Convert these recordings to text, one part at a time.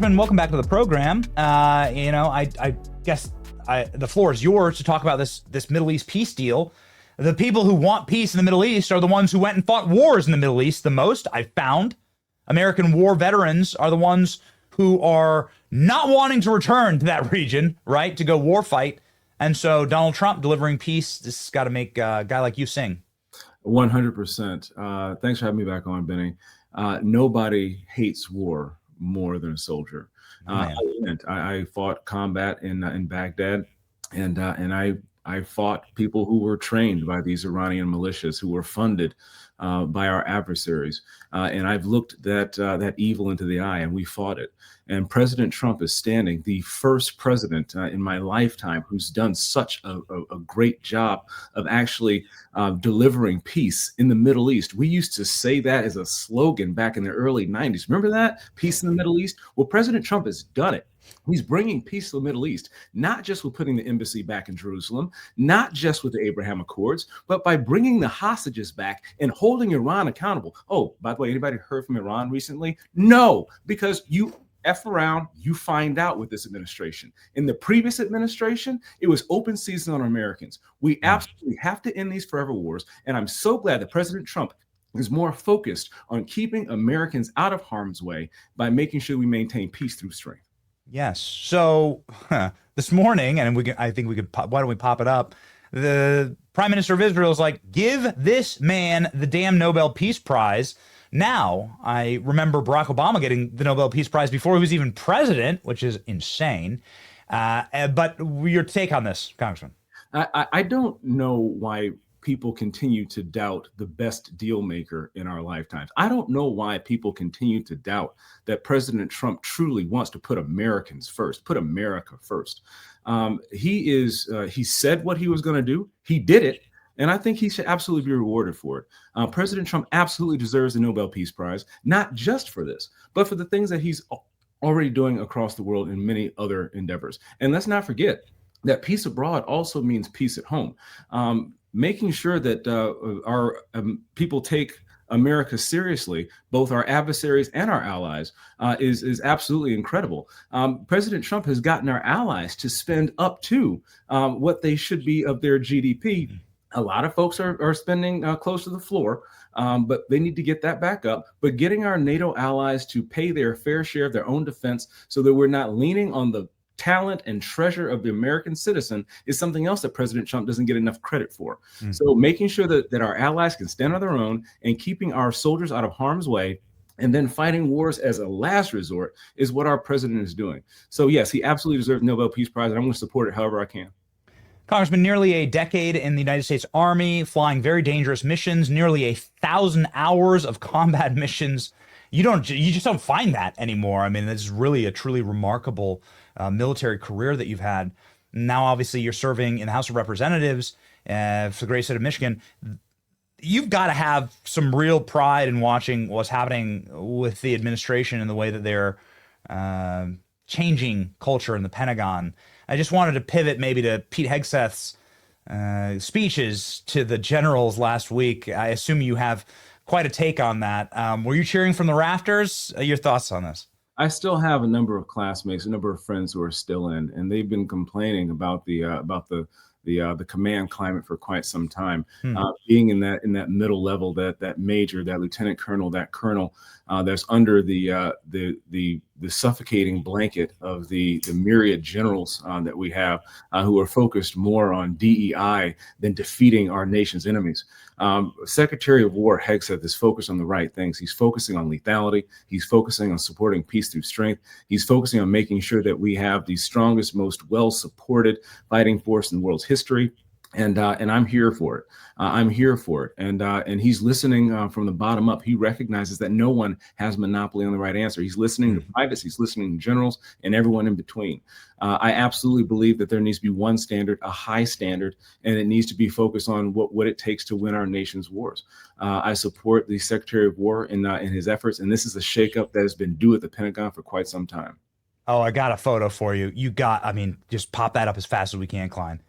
Congressman, welcome back to the program. I guess the floor is yours to talk about this Middle East peace deal. The people who want peace in the Middle East are the ones who went and fought wars in the Middle East the most, I found. American war veterans are the ones who are not wanting to return to that region, right, to go war fight. And so Donald Trump delivering peace, this has got to make a guy like you sing. 100%. Thanks for having me back on, Benny. Nobody hates war more than a soldier. I fought combat in Baghdad, and I fought people who were trained by these Iranian militias who were funded by our adversaries. And I've looked that evil into the eye, and we fought it. And President Trump is standing, the first president in my lifetime who's done such a great job of actually delivering peace in the Middle East. We used to say that as a slogan back in the early 90s. Remember that? Peace in the Middle East? Well, President Trump has done it. He's bringing peace to the Middle East, not just with putting the embassy back in Jerusalem, not just with the Abraham Accords, but by bringing the hostages back and holding Iran accountable. Oh, by the way, anybody heard from Iran recently? No, because you F around, you find out with this administration. In the previous administration, it was open season on Americans. We absolutely have to end these forever wars. And I'm so glad that President Trump is more focused on keeping Americans out of harm's way by making sure we maintain peace through strength. Yes. So this morning, and why don't we pop it up? The Prime Minister of Israel is like, give this man the damn Nobel Peace Prize. Now, I remember Barack Obama getting the Nobel Peace Prize before he was even president, which is insane. But your take on this, Congressman? I don't know why people continue to doubt the best deal maker in our lifetimes. I don't know why people continue to doubt that President Trump truly wants to put Americans first, put America first. He said what he was going to do. He did it. And I think he should absolutely be rewarded for it. President Trump absolutely deserves the Nobel Peace Prize, not just for this, but for the things that he's already doing across the world in many other endeavors. And let's not forget that peace abroad also means peace at home. Making sure that our people take America seriously, both our adversaries and our allies, is absolutely incredible. President Trump has gotten our allies to spend up to what they should be of their GDP. A lot of folks are spending close to the floor, but they need to get that back up. But getting our NATO allies to pay their fair share of their own defense so that we're not leaning on the talent and treasure of the American citizen is something else that President Trump doesn't get enough credit for. So making sure that our allies can stand on their own and keeping our soldiers out of harm's way and then fighting wars as a last resort is what our president is doing. So yes, he absolutely deserves the Nobel Peace Prize, and I'm going to support it however I can. Congressman, nearly a decade in the United States Army, flying very dangerous missions, nearly 1,000 hours of combat missions. You just don't find that anymore. I mean, this is really a truly remarkable military career that you've had. Now, obviously, you're serving in the House of Representatives for the great state of Michigan. You've got to have some real pride in watching what's happening with the administration and the way that they're changing culture in the Pentagon. I just wanted to pivot maybe to Pete Hegseth's speeches to the generals last week. I assume you have quite a take on that. Were you cheering from the rafters? Your thoughts on this? I still have a number of classmates, a number of friends who are still in, and they've been complaining about the command climate for quite some time. Being in that middle level, that major, that lieutenant colonel, that colonel, that's under the suffocating blanket of the myriad generals that we have who are focused more on DEI than defeating our nation's enemies. Secretary of War Hegseth is focused on the right things. He's focusing on lethality. He's focusing on supporting peace through strength. He's focusing on making sure that we have the strongest, most well-supported fighting force in the world's history. And I'm here for it. I'm here for it. And he's listening from the bottom up. He recognizes that no one has monopoly on the right answer. He's listening to privates, he's listening to generals, and everyone in between. I absolutely believe that there needs to be one standard, a high standard, and it needs to be focused on what it takes to win our nation's wars. I support the Secretary of War in his efforts, and this is a shakeup that has been due at the Pentagon for quite some time. Oh, I got a photo for you. Just pop that up as fast as we can, Klein.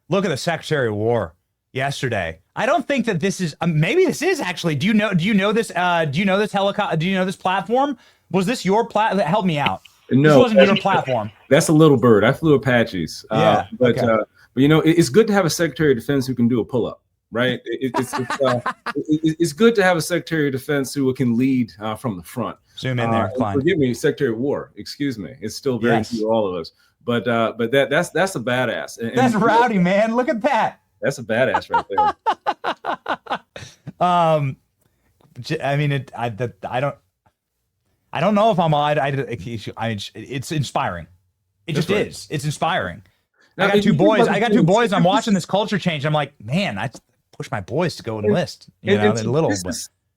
Look at the Secretary of War yesterday. I don't think that this is. Maybe this is actually. Do you know this? Do you know this helicopter? Do you know this platform? Was this your platform? Help me out. This No, wasn't your platform. that's a little bird. I flew Apaches. Yeah. Okay. But it's good to have a Secretary of Defense who can do a pull-up, right? It's good to have a Secretary of Defense who can lead from the front. Zoom in there, Klein. Forgive me, Secretary of War. Excuse me. It's still very new to all of us. But that's a badass. That's rowdy, man. Look at that. That's a badass right there. I mean, I don't know if I'm it's inspiring. It just is. It's inspiring. Now, I got two boys. And I'm watching this culture change. I'm like, man, I push my boys to go enlist. They're little.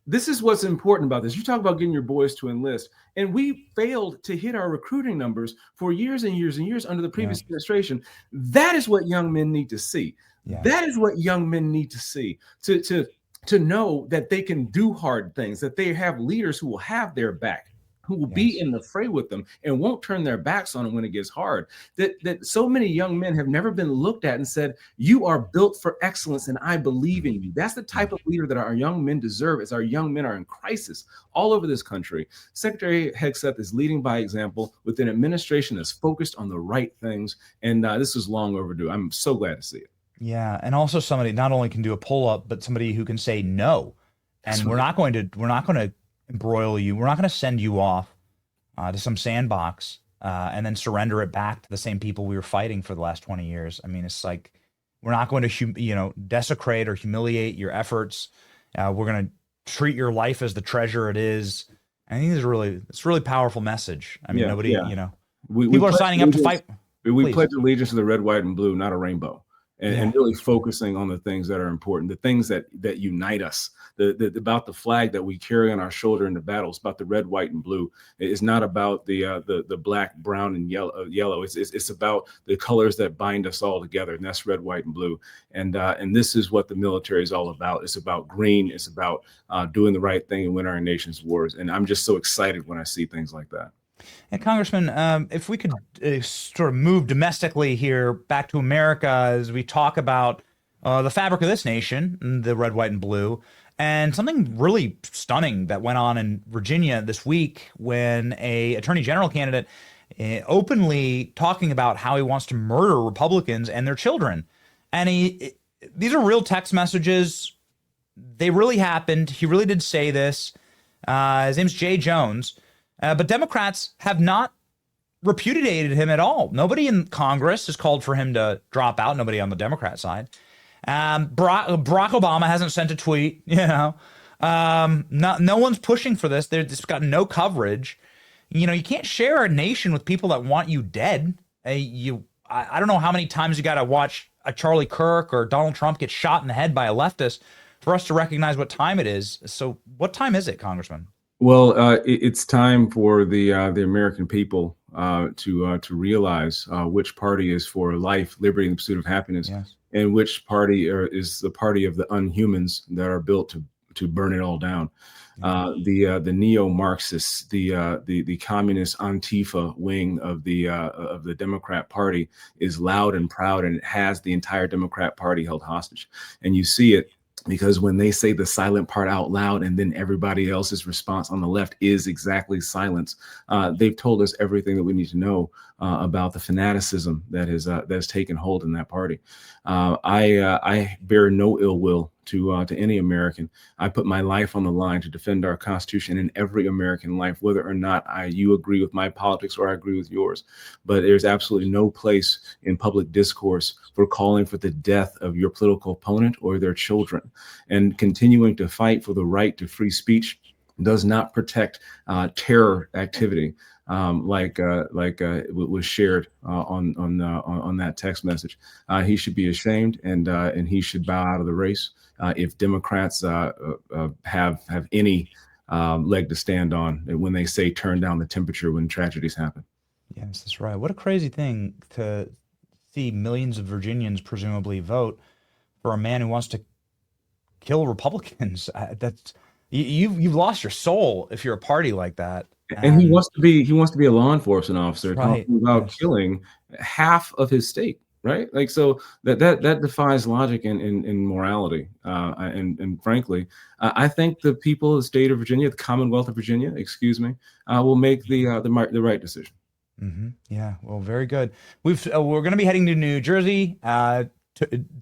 This is what's important about this. You talk about getting your boys to enlist, and we failed to hit our recruiting numbers for years and years and years under the previous administration. That is what young men need to see. Yeah. That is what young men need to see to know that they can do hard things, that they have leaders who will have their back, who will be in the fray with them and won't turn their backs on them when it gets hard. That so many young men have never been looked at and said, you are built for excellence and I believe in you. That's the type of leader that our young men deserve as our young men are in crisis all over this country. Secretary Hegseth is leading by example with an administration that's focused on the right things. And this is long overdue. I'm so glad to see it. Yeah. And also somebody not only can do a pull-up, but somebody who can say no. And we're not going to embroil you. We're not going to send you off to some sandbox and then surrender it back to the same people we were fighting for the last 20 years. I mean, it's like we're not going to desecrate or humiliate your efforts. We're going to treat your life as the treasure it is. I think it's a really powerful message. I mean, people are signing up to fight. We pledge allegiance to the red, white, and blue, not a rainbow. And really focusing on the things that are important, the things that unite us, about the flag that we carry on our shoulder in the battles, about the red, white, and blue. It's not about the black, brown, and yellow. It's about the colors that bind us all together, and that's red, white, and blue. And this is what the military is all about. It's about green. It's about doing the right thing and win our nation's wars. And I'm just so excited when I see things like that. And Congressman, if we could sort of move domestically here back to America as we talk about the fabric of this nation, the red, white, and blue, and something really stunning that went on in Virginia this week when a attorney general candidate openly talking about how he wants to murder Republicans and their children. And these are real text messages. They really happened. He really did say this. His name's Jay Jones. But Democrats have not repudiated him at all. Nobody in Congress has called for him to drop out. Nobody on the Democrat side. Barack Obama hasn't sent a tweet. No one's pushing for this. It's got no coverage. You can't share a nation with people that want you dead. I don't know how many times you got to watch a Charlie Kirk or Donald Trump get shot in the head by a leftist for us to recognize what time it is. So what time is it, Congressman? Well, it's time for the American people to realize which party is for life, liberty, and the pursuit of happiness, and which party is the party of the unhumans that are built to burn it all down. The neo-Marxists, the communist Antifa wing of the Democrat Party is loud and proud, and it has the entire Democrat Party held hostage. And you see it because when they say the silent part out loud and then everybody else's response on the left is exactly silence, they've told us everything that we need to know about the fanaticism that has taken hold in that party. I bear no ill will to any American. I put my life on the line to defend our Constitution and every American life, whether or not you agree with my politics or I agree with yours. But there's absolutely no place in public discourse for calling for the death of your political opponent or their children. And continuing to fight for the right to free speech does not protect terror activity. Like was shared on that text message. He should be ashamed, and he should bow out of the race if Democrats have any leg to stand on when they say turn down the temperature when tragedies happen. Yes, that's right. What a crazy thing to see millions of Virginians presumably vote for a man who wants to kill Republicans. You've lost your soul if you're a party like that. And he wants to be a law enforcement officer, right, talking about killing half of his state, right? Like, so that defies logic and morality. And frankly, I think the people of the state of Virginia, the Commonwealth of Virginia, will make the right decision. Yeah, well, very good. We're going to be heading to New Jersey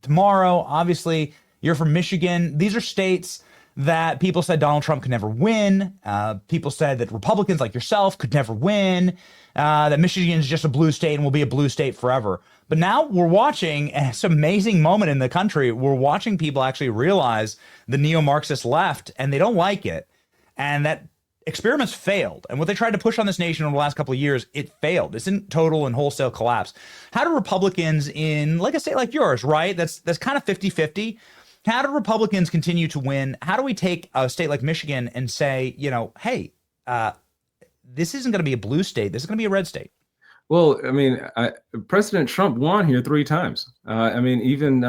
tomorrow. Obviously, you're from Michigan. These are states that people said Donald Trump could never win. People said that Republicans like yourself could never win. That Michigan is just a blue state and will be a blue state forever. But now we're watching this amazing moment in the country. We're watching people actually realize the neo-Marxist left, and they don't like it, and that experiments failed. And what they tried to push on this nation over the last couple of years, it failed. It's in total and wholesale collapse. How do Republicans in like a state like yours, right? That's kind of 50-50. How do Republicans continue to win? How do we take a state like Michigan and say, hey, this isn't going to be a blue state. This is going to be a red state. Well, I mean, President Trump won here 3 times. I mean, even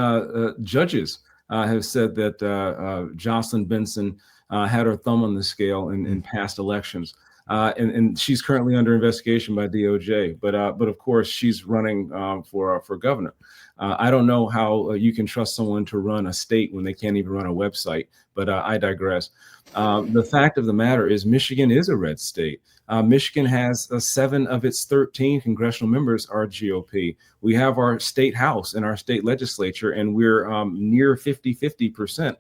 judges have said that Jocelyn Benson had her thumb on the scale in past elections. And she's currently under investigation by DOJ. But of course, she's running for governor. I don't know how you can trust someone to run a state when they can't even run a website. But I digress. The fact of the matter is Michigan is a red state. Michigan has 7 of its 13 congressional members are GOP. We have our state house and our state legislature, and we're near 50%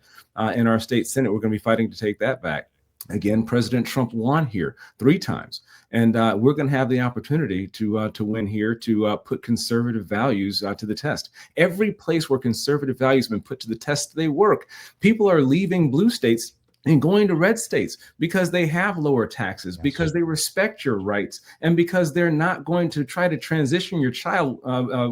in our state Senate. We're going to be fighting to take that back. Again, President Trump won here 3 times, and we're going to have the opportunity to win here, to put conservative values to the test. Every place where conservative values have been put to the test, they work. People are leaving blue states and going to red states because they have lower taxes, because they respect your rights, and because they're not going to try to transition your child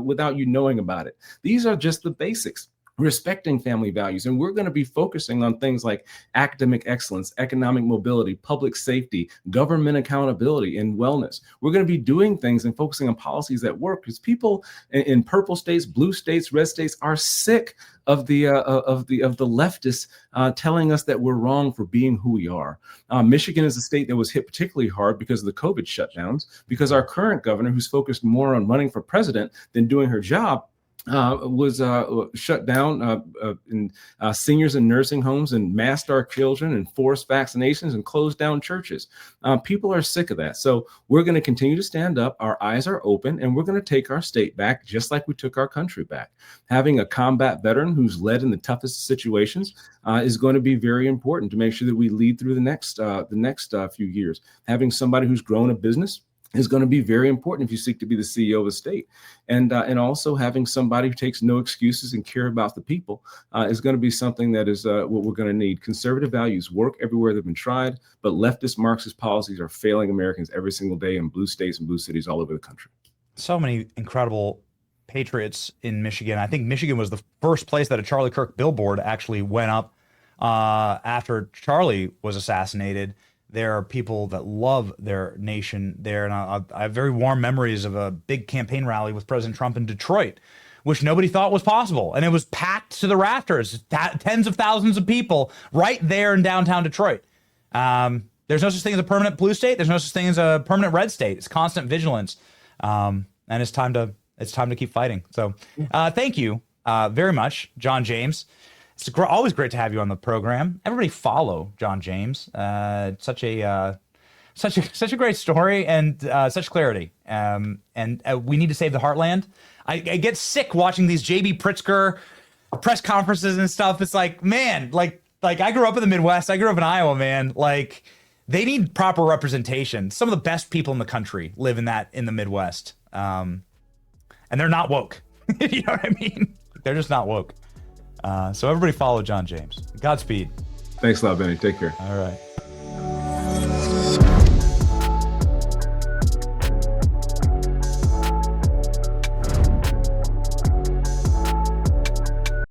without you knowing about it. These are just the basics. Respecting family values. And we're going to be focusing on things like academic excellence, economic mobility, public safety, government accountability, and wellness. We're going to be doing things and focusing on policies that work, because people in purple states, blue states, red states are sick of the leftists telling us that we're wrong for being who we are. Michigan is a state that was hit particularly hard because of the COVID shutdowns, because our current governor, who's focused more on running for president than doing her job, was shut down in seniors and nursing homes, and masked our children, and forced vaccinations, and closed down churches. People are sick of that. So we're going to continue to stand up. Our eyes are open, and we're going to take our state back just like we took our country back. Having a combat veteran who's led in the toughest situations is going to be very important to make sure that we lead through the next few years. Having somebody who's grown a business is going to be very important if you seek to be the CEO of a state. And also having somebody who takes no excuses and care about the people is going to be something that is what we're going to need. Conservative values work everywhere they've been tried, but leftist Marxist policies are failing Americans every single day in blue states and blue cities all over the country. So many incredible patriots in Michigan. I think Michigan was the first place that a Charlie Kirk billboard actually went up after Charlie was assassinated. There are people that love their nation there. And I have very warm memories of a big campaign rally with President Trump in Detroit, which nobody thought was possible. And it was packed to the rafters, tens of thousands of people right there in downtown Detroit. There's no such thing as a permanent blue state. There's no such thing as a permanent red state. It's constant vigilance. And it's time to keep fighting. So thank you very much, John James. It's always great to have you on the program. Everybody follow John James. Such a great story and such clarity. And we need to save the heartland. I get sick watching these J.B. Pritzker press conferences and stuff. It's like, man, like I grew up in the Midwest. I grew up in Iowa, man. Like, they need proper representation. Some of the best people in the country live in the Midwest. And they're not woke. You know what I mean? They're just not woke. So everybody follow John James. Godspeed. Thanks a lot, Benny. Take care. All right.